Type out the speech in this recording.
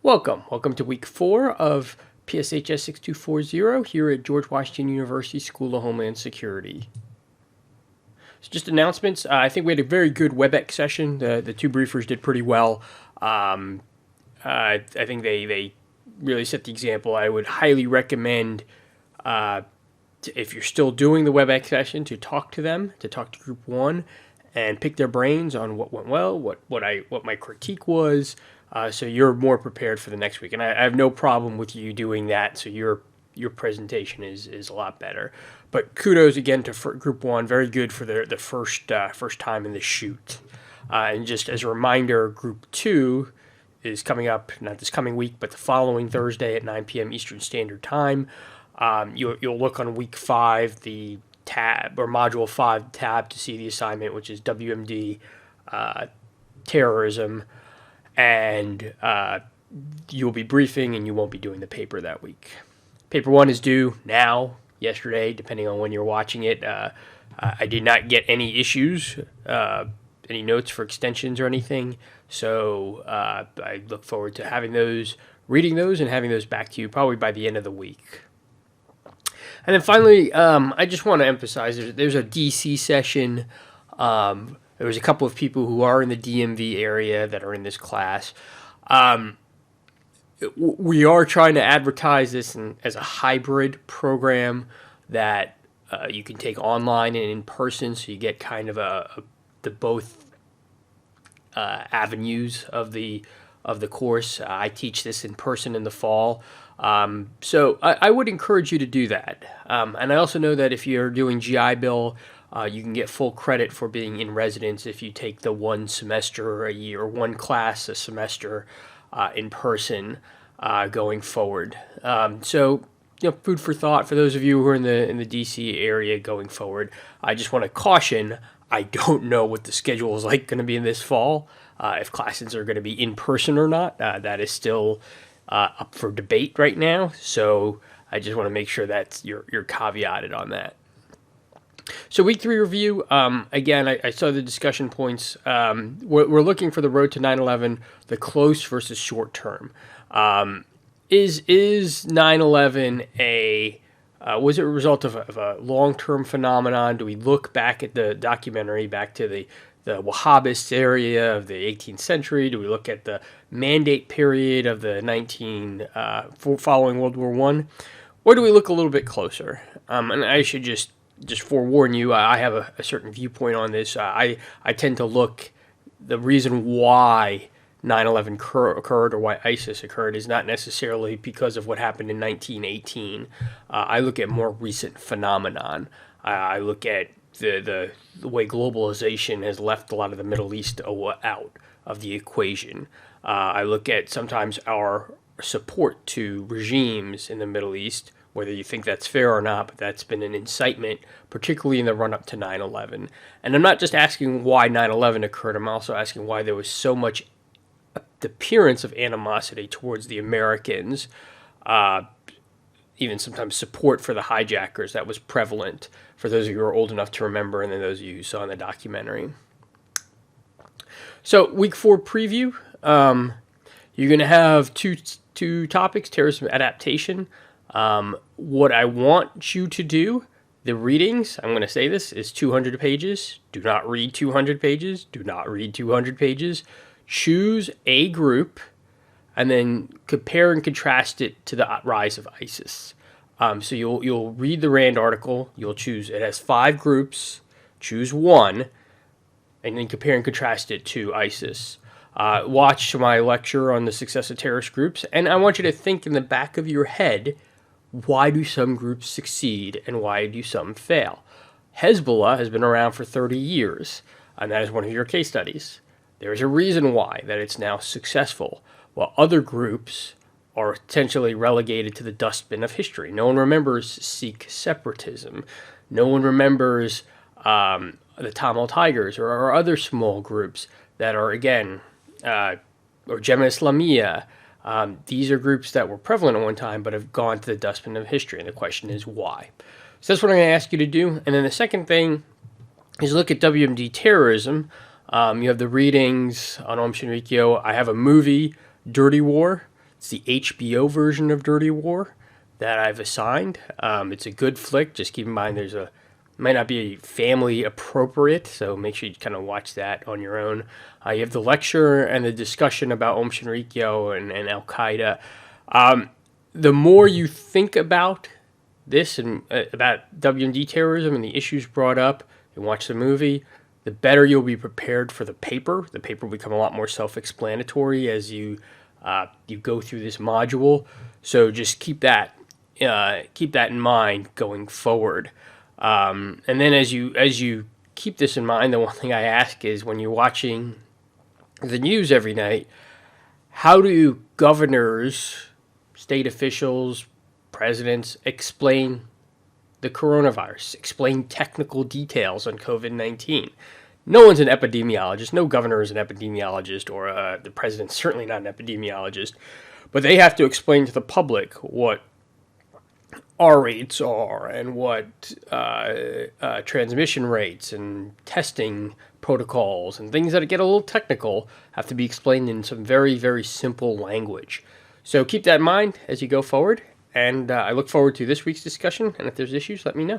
Welcome to week 4 of PSHS 6240 here at George Washington University School of Homeland Security. So just announcements. I think we had a very good WebEx session. The two briefers did pretty well. I think they really set the example. I would highly recommend, if you're still doing the WebEx session, to talk to them, to talk to Group 1, and pick their brains on what went well, what my critique was, so you're more prepared for the next week. And I have no problem with you doing that, so your presentation is a lot better. But kudos again to Group 1, very good for the first time in the shoot. And just as a reminder, Group 2 is coming up, not this coming week, but the following Thursday at 9 p.m. Eastern Standard Time. You'll look on week 5, the tab, or module 5 tab, to see the assignment, which is WMD terrorism, and you'll be briefing and you won't be doing the paper that week. Paper 1 is due now, yesterday, depending on when you're watching it. I did not get any issues, any notes for extensions or anything, so I look forward to having those, reading those, and having those back to you probably by the end of the week. And then finally, I just want to emphasize there's a DC session. There was a couple of people who are in the DMV area that are in this class. We are trying to advertise this as a hybrid program that you can take online and in person, so you get kind of the both avenues of the course. I teach this in person in the fall. So I would encourage you to do that. And I also know that if you're doing GI Bill, you can get full credit for being in residence if you take the one semester a year, or one class a semester in person going forward. So, food for thought for those of you who are in the DC area going forward. I just want to caution, I don't know what the schedule is going to be in this fall. If classes are going to be in person or not, that is still up for debate right now. So I just want to make sure that you're caveated on that. So week 3 review, again, I saw the discussion points. We're looking for the road to 9/11, the close versus short term. Is 9/11 was it a result of a long-term phenomenon? Do we look back at the documentary, back to the Wahhabist area of the 18th century? Do we look at the mandate period of the following World War I? Or do we look a little bit closer? And I should just forewarn you, I have a certain viewpoint on this. I tend to look, the reason why 9/11 occurred, or why ISIS occurred, is not necessarily because of what happened in 1918. I look at more recent phenomenon. I look at the way globalization has left a lot of the Middle East out of the equation. I look at sometimes our support to regimes in the Middle East, whether you think that's fair or not, but that's been an incitement, particularly in the run-up to 9/11. And I'm not just asking why 9/11 occurred, I'm also asking why there was so much appearance of animosity towards the Americans, even sometimes support for the hijackers that was prevalent, for those of you who are old enough to remember, and then those of you who saw in the documentary. So week 4 preview, you're going to have two topics, terrorism adaptation. What I want you to do, the readings, I'm going to say this, is 200 pages. Do not read 200 pages. Do not read 200 pages. Choose a group and then compare and contrast it to the rise of ISIS. So you'll read the RAND article. You'll choose, it has 5 groups. Choose one, and then compare and contrast it to ISIS. Watch my lecture on the success of terrorist groups, and I want you to think in the back of your head, why do some groups succeed and why do some fail? Hezbollah has been around for 30 years, and that is one of your case studies. There's a reason why that it's now successful, while other groups are potentially relegated to the dustbin of history. No one remembers Sikh separatism. No one remembers the Tamil Tigers or other small groups that are, again, or Jemaah Islamiyah. These are groups that were prevalent at one time but have gone to the dustbin of history, and the question is why. So that's what I'm going to ask you to do. And then the second thing is look at WMD terrorism. You have the readings on Om Shinrikyo. I have a movie, Dirty War, It's the HBO version of Dirty War that I've assigned. It's a good flick. Just keep in mind might not be family appropriate, so make sure you kind of watch that on your own. You have the lecture and the discussion about Om Shinrikyo and Al Qaeda. The more you think about this and about WMD terrorism and the issues brought up and watch the movie, the better you'll be prepared for the paper. The paper will become a lot more self-explanatory as you go through this module. So just keep that in mind going forward. And then as you keep this in mind, the one thing I ask is when you're watching the news every night, how do governors, state officials, presidents explain the coronavirus, explain technical details on COVID-19? No one's an epidemiologist. No governor is an epidemiologist, or the president's certainly not an epidemiologist. But they have to explain to the public what R rates are and what transmission rates and testing protocols and things that get a little technical have to be explained in some very, very simple language. So keep that in mind as you go forward, and I look forward to this week's discussion, and if there's issues, let me know.